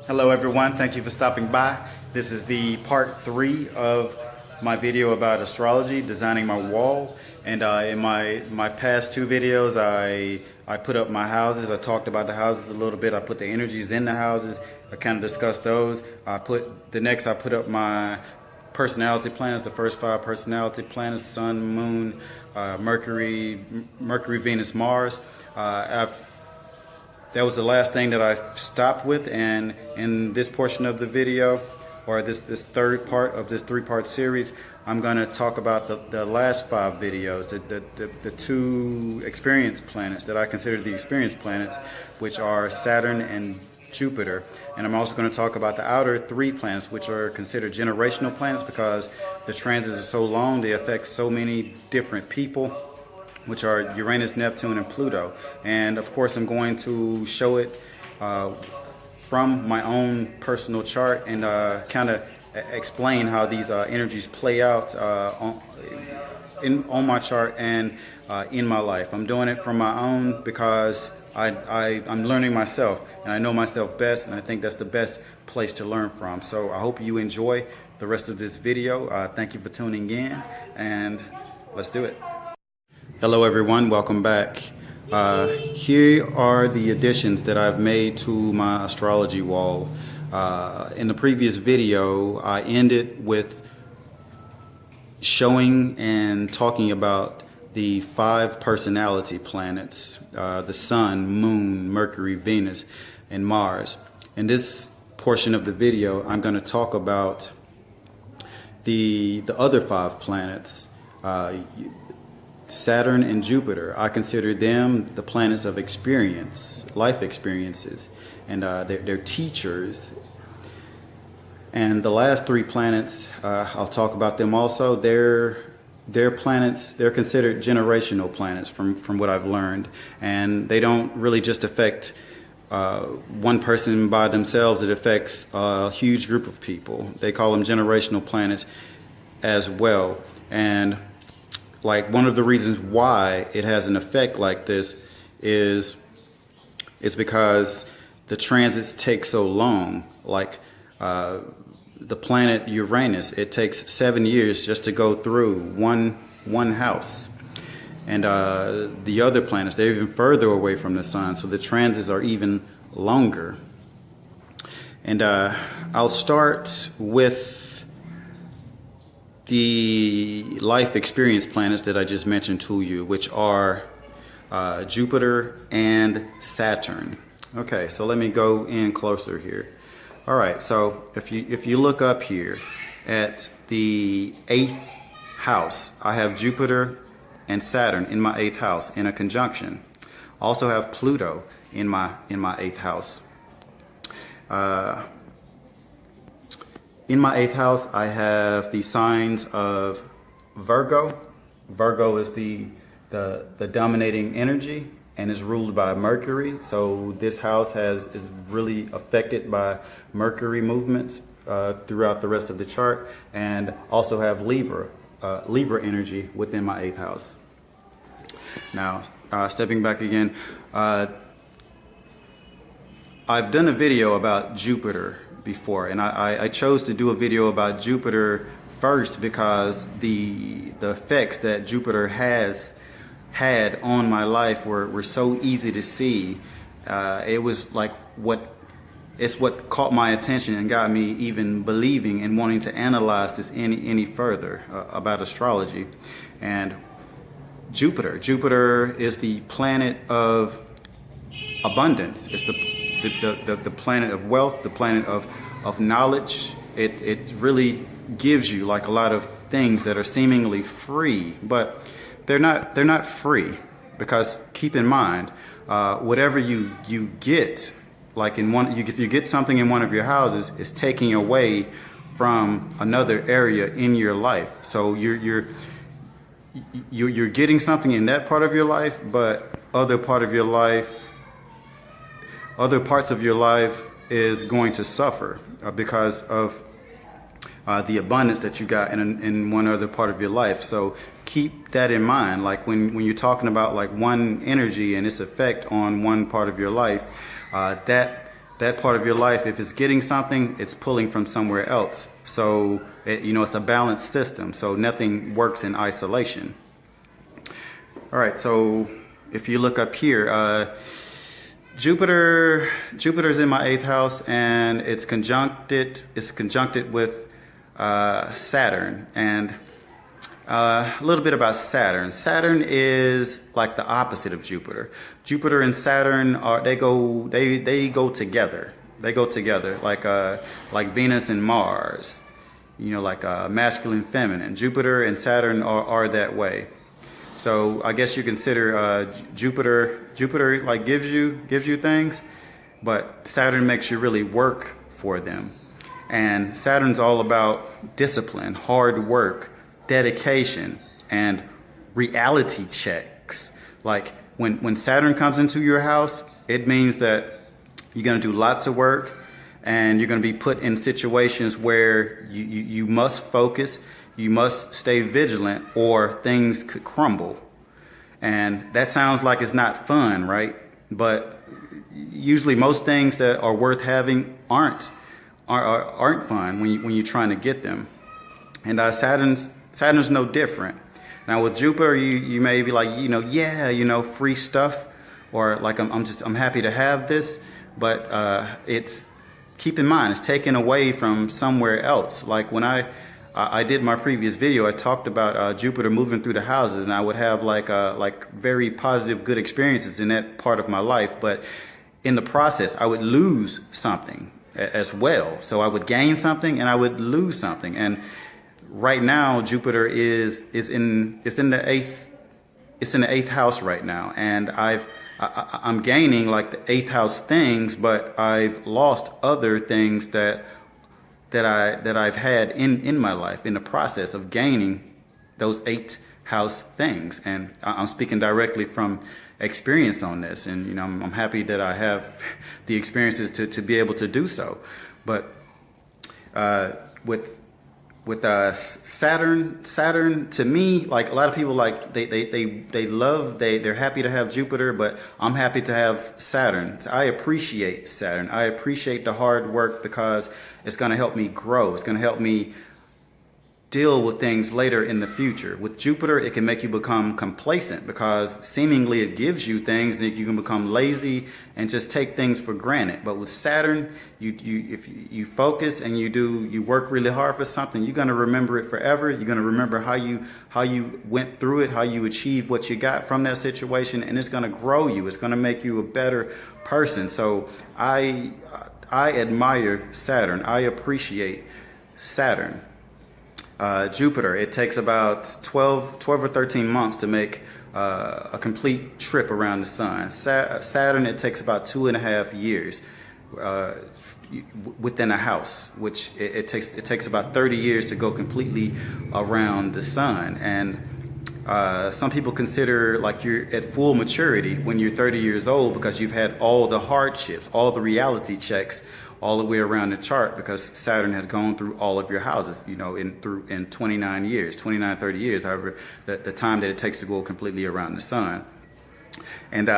Hello everyone, thank you for stopping by. This is the part 3 of my video about astrology, designing my wall. And in my past 2 videos, I put up my houses. I talked about the houses a little bit. I put the energies in the houses. I kind of discussed those. I put up my personality planets, the first 5 personality planets: Sun, Moon, Mercury, Venus, Mars. That was the last thing that I stopped with, and in this portion of the video, or this third part of this 3-part series, I'm going to talk about the last 5 videos, the 2 experience planets that I consider the experience planets, which are Saturn and Jupiter. And I'm also going to talk about the outer 3 planets, which are considered generational planets because the transits are so long, they affect so many different people, which are Uranus, Neptune, and Pluto. And of course, I'm going to show it from my own personal chart and kind of explain how these energies play out on my chart and in my life. I'm doing it from my own because I'm learning myself, and I know myself best, and I think that's the best place to learn from. So I hope you enjoy the rest of this video. Thank you for tuning in, and let's do it. Hello everyone, welcome back. Here are the additions that I've made to my astrology wall. In the previous video, I ended with showing and talking about the 5 personality planets, the Sun, Moon, Mercury, Venus, and Mars. In this portion of the video, I'm going to talk about the other 5 planets, Saturn and Jupiter. I consider them the planets of experience, life experiences, and they're teachers. And the last 3 planets, I'll talk about them also. They're planets, they're considered generational planets from what I've learned. And they don't really just affect one person by themselves, it affects a huge group of people. They call them generational planets as well. And like one of the reasons why it has an effect like this is it's because the transits take so long. Like the planet Uranus, it takes 7 years just to go through one house. And the other planets, they're even further away from the sun, so the transits are even longer. And I'll start with the life experience planets that I just mentioned to you, which are Jupiter and Saturn. Okay, so let me go in closer here. All right, so if you look up here at the 8th house, I have Jupiter and Saturn in my 8th house in a conjunction. Also have Pluto in my 8th house. In my 8th house, I have the signs of Virgo. Virgo is the dominating energy and is ruled by Mercury. So this house is really affected by Mercury movements throughout the rest of the chart, and also have Libra energy within my 8th house. Now, stepping back again, I've done a video about Jupiter before, and I chose to do a video about Jupiter first because the effects that Jupiter has had on my life were so easy to see. It was like what caught my attention and got me even believing and wanting to analyze this any further about astrology. And Jupiter is the planet of abundance. It's the planet of wealth, the planet of knowledge. It really gives you like a lot of things that are seemingly free, but they're not free, because keep in mind, whatever you get, like if you get something in one of your houses, it's taking away from another area in your life. So you're getting something in that part of your life, but other parts of your life is going to suffer because of the abundance that you got in one other part of your life. So keep that in mind. Like when you're talking about like one energy and its effect on one part of your life, that that part of your life, if it's getting something, it's pulling from somewhere else. So, it's a balanced system. So nothing works in isolation. All right, so if you look up here, Jupiter's in my 8th house, and it's conjuncted with Saturn. And a little bit about Saturn. Saturn is like the opposite of Jupiter. Jupiter and Saturn they go together. They go together like Venus and Mars. Like masculine, feminine. Jupiter and Saturn are that way. So I guess you consider Jupiter like gives you things, but Saturn makes you really work for them. And Saturn's all about discipline, hard work, dedication, and reality checks. Like when Saturn comes into your house, it means that you're going to do lots of work, and you're going to be put in situations where you must focus, you must stay vigilant, or things could crumble. And that sounds like it's not fun, right? But usually most things that are worth having aren't fun when you're trying to get them. And Saturn's no different. Now with Jupiter, you may be like, free stuff, or like I'm happy to have this, but keep in mind, it's taken away from somewhere else. Like when I did my previous video, I talked about Jupiter moving through the houses, and I would have like very positive, good experiences in that part of my life. But in the process, I would lose something as well. So I would gain something and I would lose something. And right now, Jupiter is in the eighth house right now, and I'm gaining like the 8th house things, but I've lost other things that I've had in my life in the process of gaining those 8th house things. And I'm speaking directly from experience on this, and I'm happy that I have the experiences to be able to do so. But with Saturn, to me, like a lot of people, like they're happy to have Jupiter, but I'm happy to have Saturn. I appreciate Saturn. I appreciate the hard work because it's going to help me grow. It's going to help me deal with things later in the future. With Jupiter, it can make you become complacent because seemingly it gives you things that you can become lazy and just take things for granted. But with Saturn, if you focus and you work really hard for something, you're going to remember it forever. You're going to remember how you went through it, how you achieved what you got from that situation, and it's going to grow you. It's going to make you a better person. So I admire Saturn. I appreciate Saturn. Jupiter, it takes about 12 or 13 months to make a complete trip around the sun. Saturn, it takes about 2.5 years within a house, which it takes about 30 years to go completely around the sun. And some people consider like you're at full maturity when you're 30 years old because you've had all the hardships, all the reality checks all the way around the chart, because Saturn has gone through all of your houses, in 29 years, 30 years, however, the time that it takes to go completely around the sun. And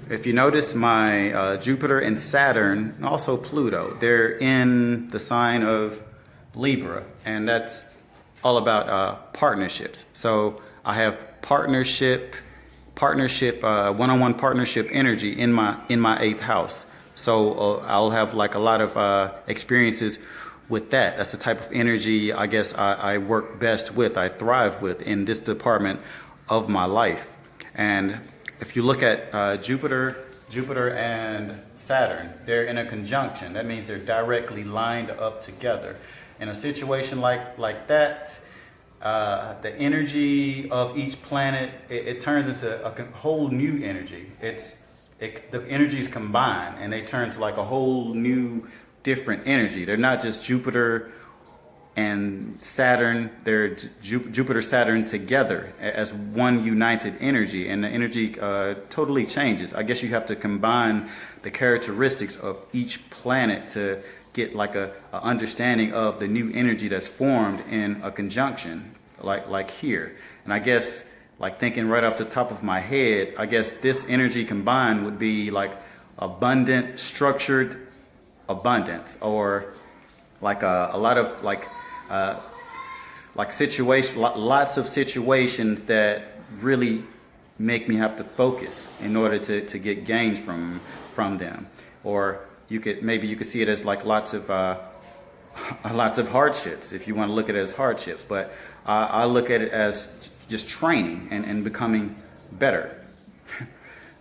if you notice, my Jupiter and Saturn, and also Pluto, they're in the sign of Libra, and that's all about partnerships. So I have partnership, one-on-one partnership energy in my 8th house. So I'll have like a lot of experiences with that. That's the type of energy I guess I work best with, I thrive with in this department of my life. And if you look at Jupiter and Saturn, they're in a conjunction. That means they're directly lined up together. In a situation like that, the energy of each planet, it turns into a whole new energy. The energies combine and they turn to like a whole new different energy. They're not just Jupiter and Saturn, they're Jupiter, Saturn together as one united energy, and the energy totally changes. I guess you have to combine the characteristics of each planet to get like a understanding of the new energy that's formed in a conjunction like here. And I guess, like thinking right off the top of my head, I guess this energy combined would be like abundant, structured abundance, or like a lot of like situation, lots of situations that really make me have to focus in order to get gains from them. Or maybe you could see it as like lots of hardships, if you want to look at it as hardships. But I look at it as just training and becoming better.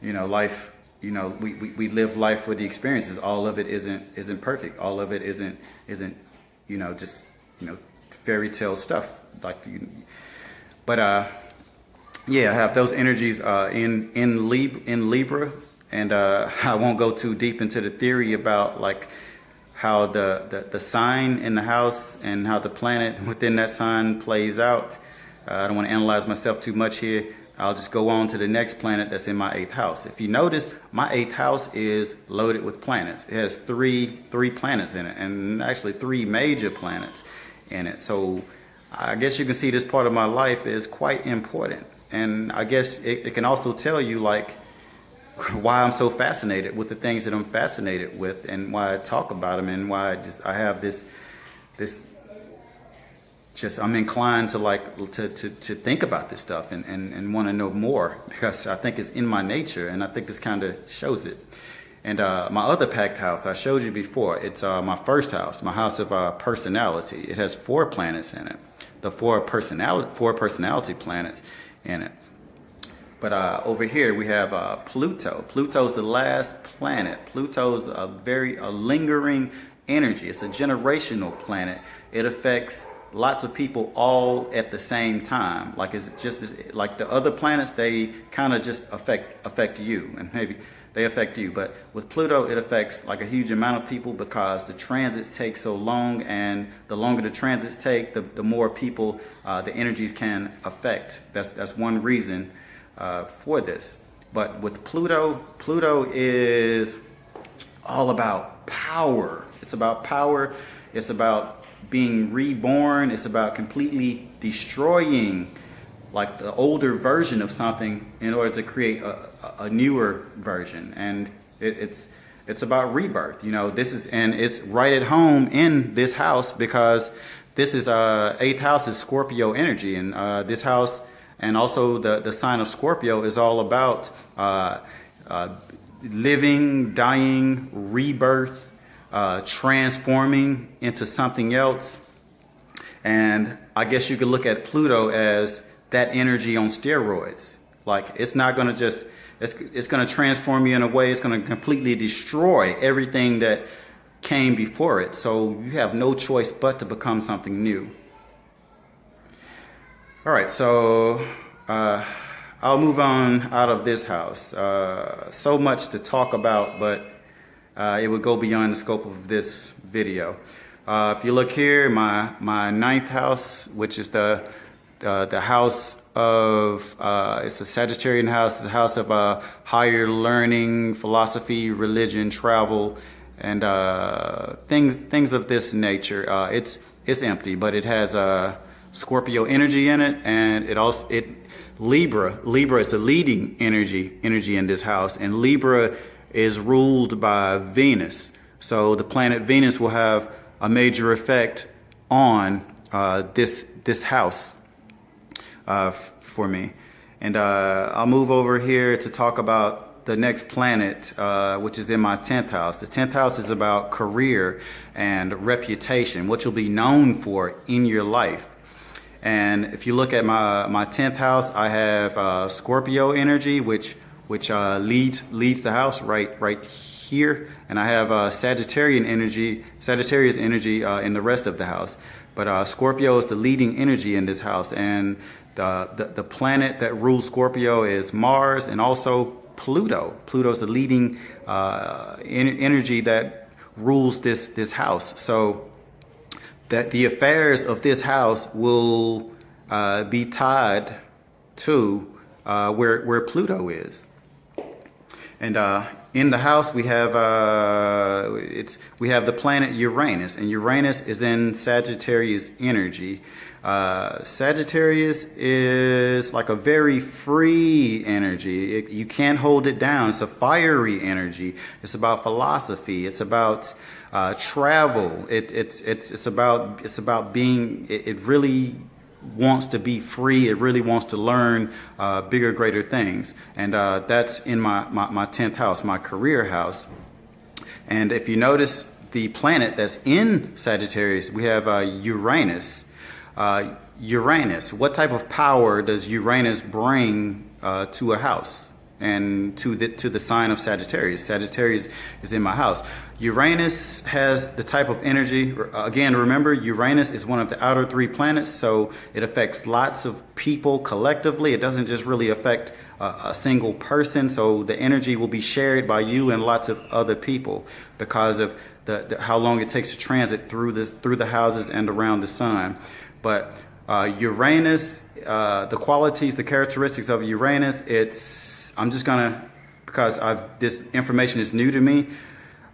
Life. We live life with the experiences. All of it isn't perfect. All of it isn't just fairy tale stuff. Yeah, I have those energies in Libra, and I won't go too deep into the theory about like how the sign in the house and how the planet within that sign plays out. I don't want to analyze myself too much here. I'll just go on to the next planet that's in my 8th house. If you notice, my 8th house is loaded with planets. It has three planets in it, and actually 3 major planets in it. So I guess you can see this part of my life is quite important. And I guess it can also tell you like why I'm so fascinated with the things that I'm fascinated with, and why I talk about them, and why I have this I'm inclined to think about this stuff and want to know more, because I think it's in my nature, and I think this kind of shows it. And my other packed house, I showed you before, it's my 1st house, my house of personality. It has 4 planets in it, the 4 personality planets in it. But over here we have Pluto. Pluto's the last planet. Pluto's a lingering energy. It's a generational planet. It affects lots of people all at the same time. Like it's just like the other planets, they kind of just affect you, and maybe they affect you. But with Pluto, it affects like a huge amount of people, because the transits take so long, and the longer the transits take, the more people the energies can affect. That's one reason for this. But with Pluto is all about power. It's about power. It's about being reborn. It's about completely destroying like the older version of something in order to create a newer version. And it's about rebirth. It's right at home in this house, because this is 8th house is Scorpio energy, and this house, and also the sign of Scorpio, is all about living, dying, rebirth, transforming into something else. And I guess you could look at Pluto as that energy on steroids. Like it's not going to just, it's going to transform you in a way, it's going to completely destroy everything that came before it. So you have no choice but to become something new. All right, so I'll move on out of this house. So much to talk about, but it would go beyond the scope of this video. If you look here, my 9th house, which is the house of, it's a Sagittarian house, it's a house of higher learning, philosophy, religion, travel, and things of this nature. It's empty, but it has Scorpio energy in it, and Libra is the leading energy in this house, and Libra is ruled by Venus. So the planet Venus will have a major effect on this house for me. And I'll move over here to talk about the next planet, which is in my 10th house. The 10th house is about career and reputation, what you'll be known for in your life. And if you look at my 10th house, I have Scorpio energy, which leads the house right here, and I have Sagittarius energy in the rest of the house. But Scorpio is the leading energy in this house, and the planet that rules Scorpio is Mars, and also Pluto. Pluto's the leading energy that rules this house. So that the affairs of this house will be tied to where Pluto is. And in the house we have the planet Uranus, and Uranus is in Sagittarius energy. Sagittarius is like a very free energy. You can't hold it down. It's a fiery energy. It's about philosophy. It's about travel. It's about being. It really wants to be free. It really wants to learn bigger, greater things. And that's in my 10th house, my career house. And if you notice the planet that's in Sagittarius, we have Uranus. Uranus, what type of power does Uranus bring to a house and to the sign of Sagittarius? Sagittarius is in my house. Uranus has the type of energy, again, remember, Uranus is one of the outer 3 planets, so it affects lots of people collectively. It doesn't just really affect a single person, so the energy will be shared by you and lots of other people because of how long it takes to transit through the houses and around the sun. But Uranus, the qualities, the characteristics of Uranus, I'm just gonna, because this information is new to me,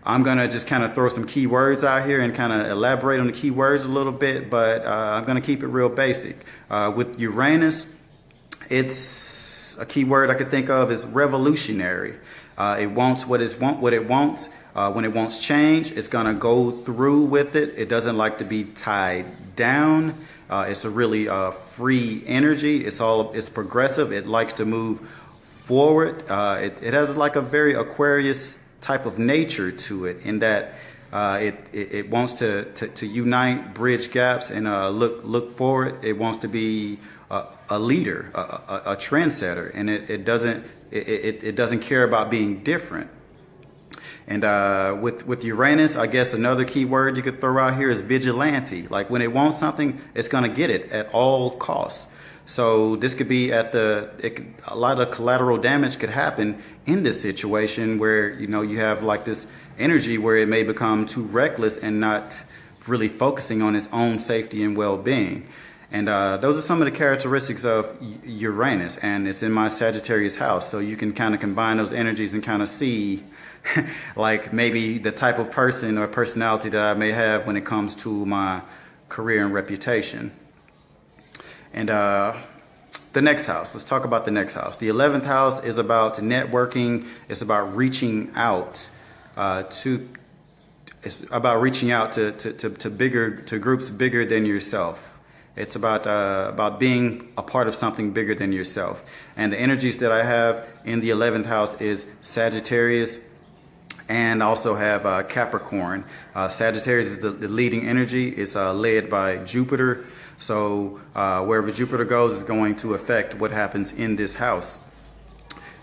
I'm gonna just kind of throw some key words out here and kind of elaborate on the key words a little bit, but I'm gonna keep it real basic. With Uranus, it's a key word I could think of is revolutionary. It wants what it wants. When it wants change, it's gonna go through with it. It doesn't like to be tied down. It's a really free energy. It's progressive. It likes to move forward. It has like a very Aquarius type of nature to it, in that it wants to unite, bridge gaps, and look forward. It wants to be a leader, a trendsetter, and it doesn't care about being different. And with Uranus, I guess another key word you could throw out here is vigilante. Like when it wants something, it's going to get it at all costs. So this could be a lot of collateral damage could happen in this situation where, you have like this energy where it may become too reckless and not really focusing on its own safety and well-being. And those are some of the characteristics of Uranus, and it's in my Sagittarius house. So you can kind of combine those energies and kind of see like maybe the type of person or personality that I may have when it comes to my career and reputation. And the next house, let's talk about the next house. The 11th house is about networking. It's about reaching out to groups bigger than yourself. It's about being a part of something bigger than yourself. And the energies that I have in the 11th house is Sagittarius, and also have Capricorn. Sagittarius is the leading energy. It's led by Jupiter. So wherever Jupiter goes is going to affect what happens in this house.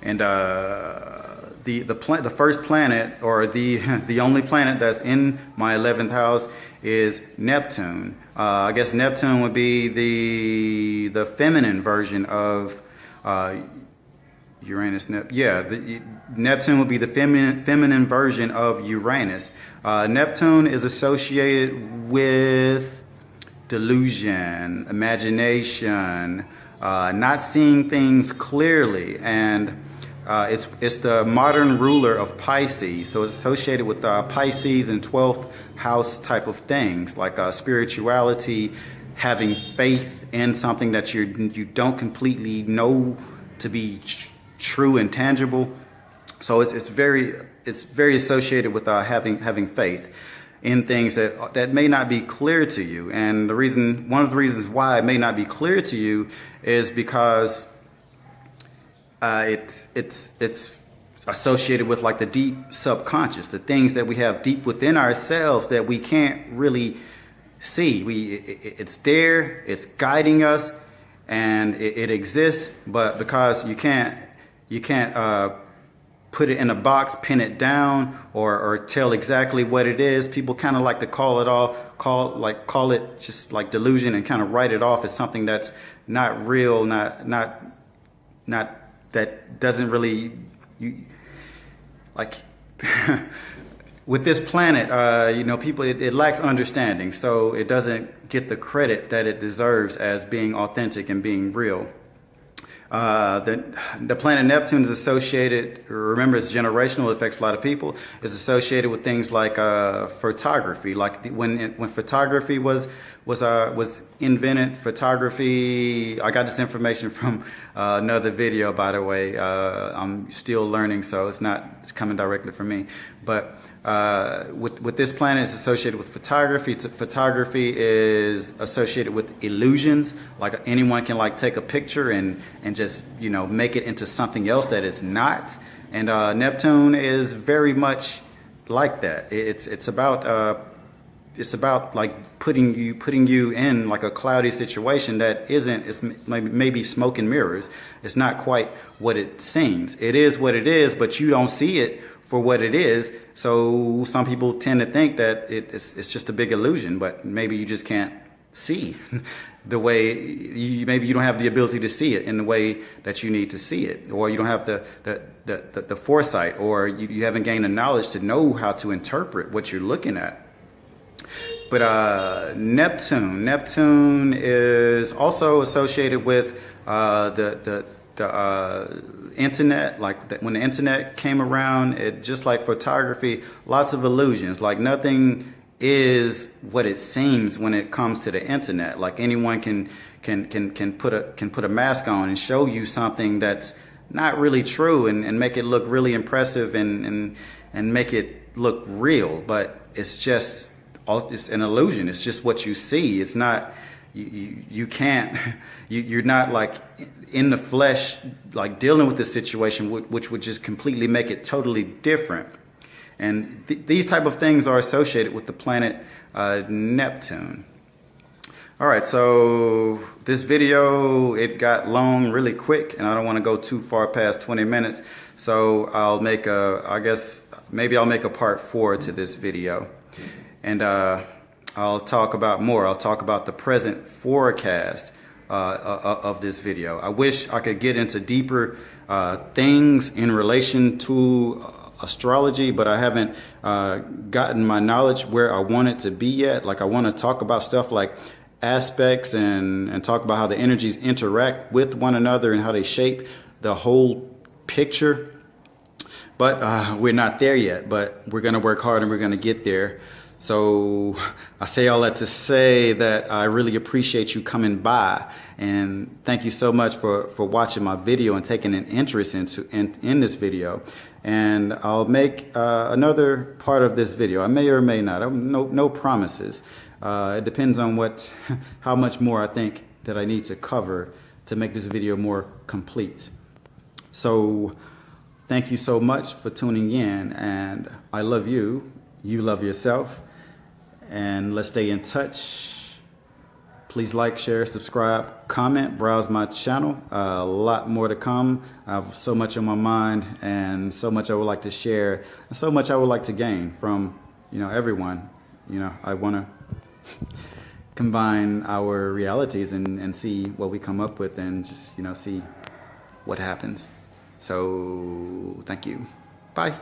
And the first planet, or the only planet that's in my 11th house, is Neptune. I guess Neptune would be the feminine version of Uranus. Neptune would be the feminine version of Uranus. Neptune is associated with delusion, imagination, not seeing things clearly, and it's the modern ruler of Pisces. So it's associated with Pisces and 12th house type of things, like spirituality, having faith in something that you don't completely know to be true and tangible. So it's very associated with having faith in things that may not be clear to you. And one of the reasons why it may not be clear to you is because it's associated with like the deep subconscious, the things that we have deep within ourselves that we can't really see. It's there, it's guiding us, and it exists, but because you can't put it in a box, pin it down, or tell exactly what it is, people kind of like to call it just like delusion, and kind of write it off as something that's not real, not that doesn't really with this planet, people, it lacks understanding, so it doesn't get the credit that it deserves as being authentic and being real. The planet Neptune is associated, remember it's generational, it affects a lot of people, is associated with things like photography. Like when photography was invented, photography, I got this information from another video, by the way. I'm still learning, so it's coming directly from me. But with this planet, it's associated with photography. Photography is associated with illusions. Like anyone can like take a picture and just, you know, make it into something else that it's not. And Neptune is very much like that. It's about like putting you in like a cloudy situation that isn't. It's maybe smoke and mirrors. It's not quite what it seems. It is what it is, but you don't see it for what it is. So some people tend to think that it's just a big illusion, but maybe you just can't see the way maybe you don't have the ability to see it in the way that you need to see it, or you don't have the foresight, or you haven't gained the knowledge to know how to interpret what you're looking at. But Neptune is also associated with the internet. Like when the internet came around, it just like photography, lots of illusions. Like nothing is what it seems when it comes to the internet. Like anyone can put a mask on and show you something that's not really true and make it look really impressive and make it look real, but it's an illusion. It's just what you see. It's not, you're not like in the flesh, like dealing with the situation, which would just completely make it totally different. And these type of things are associated with the planet Neptune. All right, so this video, it got long really quick, and I don't want to go too far past 20 minutes. So I'll make maybe I'll make a part 4 to this video. And I'll talk about more. I'll talk about the present forecast of this video. I wish I could get into deeper things in relation to astrology, but I haven't gotten my knowledge where I want it to be yet. Like I want to talk about stuff like aspects and talk about how the energies interact with one another and how they shape the whole picture. But we're not there yet, but we're going to work hard and we're going to get there. So I say all that to say that I really appreciate you coming by, and thank you so much for watching my video and taking an interest in this video. And I'll make another part of this video. I may or may not. No promises. It depends on how much more I think that I need to cover to make this video more complete. So thank you so much for tuning in, and I love you. You love yourself, and let's stay in touch. Please like, share, subscribe, comment, browse my channel. A lot more to come. I have so much on my mind and so much I would like to share and so much I would like to gain from, everyone. I want to combine our realities and see what we come up with and just, see what happens. So thank you. Bye.